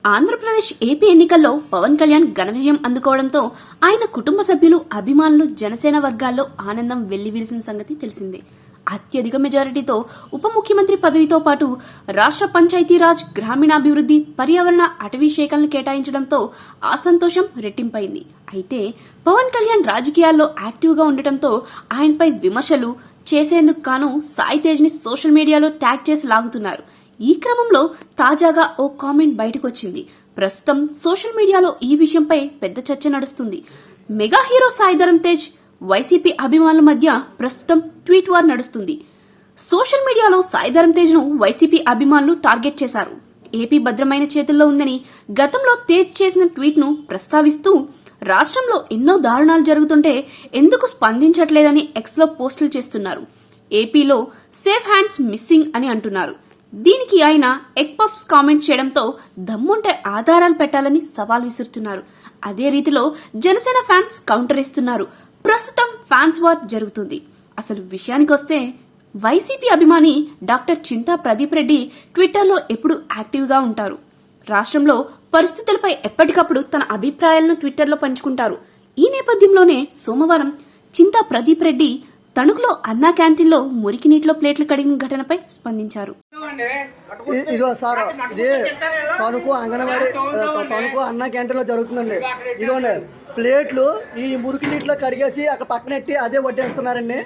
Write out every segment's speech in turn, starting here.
Andhra Pradesh AP ఎన్నికల్లో పవన్ కళ్యాణ్ ఘన విజయం అందుకోవడంతో ఆయన కుటుంబ సభ్యులు అభిమానులు జనసేన వర్గాల్లో ఆనందం వెల్లివిరిసిన సంగతి తెలిసిందే. అత్యధిక మెజారిటీతో ఉప ముఖ్యమంత్రి పదవితో పాటు రాష్ట్ర పంచాయతీరాజ్, గ్రామీణాభివృద్ధి, పర్యావరణ, అటవీ శాఖలను కేటాయించడంతో ఆ సంతోషం రెట్టింపైంది. అయితే పవన్ కళ్యాణ్ రాజకీయాల్లో యాక్టివ్ గా ఉండటంతో ఆయనపై విమర్శలు చేసేందుకు గాను సాయి తేజ్ ని సోషల్ మీడియాలో ట్యాగ్ చేసి లాగుతున్నారు. ఈ క్రమంలో తాజాగా ఓ కామెంట్ బయటకొచ్చింది. ప్రస్తుతం సోషల్ మీడియాలో ఈ విషయంపై పెద్ద చర్చ నడుస్తుంది. Mega hero Sai Dharam Tej, YCP అభిమానుల మధ్య ప్రస్తుతం ట్వీట్ వార్ నడుస్తుంది. సోషల్ మీడియాలో సాయి ధరమ్ తేజ్ ను వైసీపీ అభిమానులు టార్గెట్ చేశారు. ఏపీ భద్రమైన చేతుల్లో ఉందని గతంలో తేజ్ చేసిన ట్వీట్ ను ప్రస్తావిస్తూ రాష్ట్రంలో ఎన్నో దారుణాలు జరుగుతుంటే ఎందుకు స్పందించట్లేదని ఎక్స్ లో పోస్టులు చేస్తున్నారు. ఏపీలో సేఫ్ హ్యాండ్స్ మిస్సింగ్ అని అంటున్నారు. దీనికి ఆయన ఎగ్ పఫ్స్ కామెంట్ చేయడంతో దమ్ముంటే ఆధారాలు పెట్టాలని సవాల్ విసురుతున్నారు. అదే రీతిలో జనసేన ఫ్యాన్స్ కౌంటర్ ఇస్తున్నారు. ప్రస్తుతం ఫ్యాన్స్ వార్ జరుగుతుంది. అసలు విషయానికొస్తే వైసీపీ అభిమాని డాక్టర్ చింతా ప్రదీప్ రెడ్డి ట్విట్టర్లో ఎప్పుడు యాక్టివ్ గా ఉంటారు. రాష్ట్రంలో పరిస్థితులపై ఎప్పటికప్పుడు తన అభిప్రాయాలను ట్విట్టర్లో పంచుకుంటారు. ఈ నేపథ్యంలోనే సోమవారం చింతా ప్రదీప్ రెడ్డి తణుకులో అన్నా క్యాంటీన్లో మురికి నీటిలో ప్లేట్లు కడిగిన ఘటనపై స్పందించారు. ఇదో సార్, ఇది తణుకు అంగన్వాడీ తణుకు అన్నా క్యాంటీన్ లో జరుగుతుందండి. ఇదిగోండి ప్లేట్లు ఈ మురికి నీటిలో కడిగేసి అక్కడ పక్కనెట్టి అదే వడ్డేస్తున్నారండి.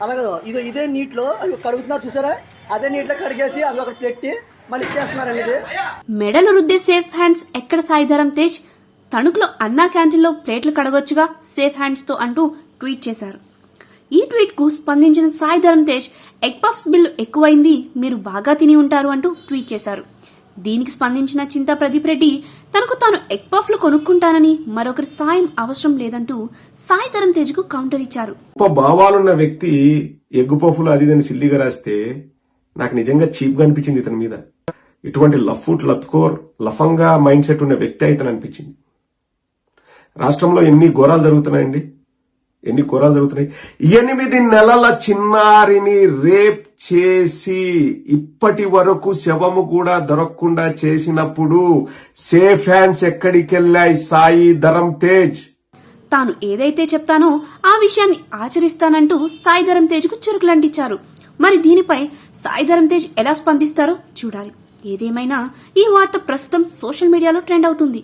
అలాగే ఇదే నీటిలో కడుగుతున్నారు చూసారా, అదే నీటిలో కడిగేసి అది ఒకటి పెట్టి మళ్ళీ ఇచ్చేస్తున్నారండి. ఇది మెడలు రుద్దే సేఫ్ హ్యాండ్స్ ఎక్కడ సాయి ధరమ్ తేజ్? తణుకులో అన్నా క్యాంటీన్ లో ప్లేట్లు కడగొచ్చుగా సేఫ్ హ్యాండ్స్ తో అంటూ ట్వీట్ చేశారు. ఈ ట్వీట్ కు స్పందించిన Sai Dharam Tej egg puffs bill ఎక్కువైంది, మీరు బాగా తిని ఉంటారు అంటూ ట్వీట్ చేశారు. దీనికి స్పందించిన చింతా ప్రదీప్ రెడ్డి తనకు తాను ఎగ్ పఫ్లు కొనుక్కుంటానని, మరొకరి సాయం అవసరం లేదంటూ సాయి ధరమ్ తేజ్ కు కౌంటర్ ఇచ్చారు. భావాలున్న వ్యక్తి ఎగ్గు పఫ్లు అది దాన్ని సిల్లిగా రాస్తే నాకు నిజంగా చీప్ గా అనిపించింది. ఇతని మీద ఇటువంటి లఫ్ఫుట్ లత్కోర్ లఫంగా మైండ్ సెట్ ఉన్న వ్యక్తి అయితే అనిపించింది. రాష్ట్రంలో ఎన్ని ఘోరాలు జరుగుతున్నాయండి, ఎన్ని ఘోరాలు జరుగుతున్నాయి. 8 నెలల చిన్నారిని రేప్ చేసి ఇప్పటి వరకు శవము కూడా దొరకకుండా చేసినప్పుడు సేఫ్ హ్యాండ్స్ ఎక్కడికెళ్లాయి సాయి ధరమ్ తేజ్? తాను ఏదైతే చెప్తానో ఆ విషయాన్ని ఆచరిస్తానంటూ సాయి ధరమ్ తేజ్ కు చురుకులంటించారు. మరి దీనిపై సాయి ధరమ్ తేజ్ ఎలా స్పందిస్తారో చూడాలి. ఏదేమైనా ఈ వార్త ప్రస్తుతం సోషల్ మీడియాలో ట్రెండ్ అవుతుంది.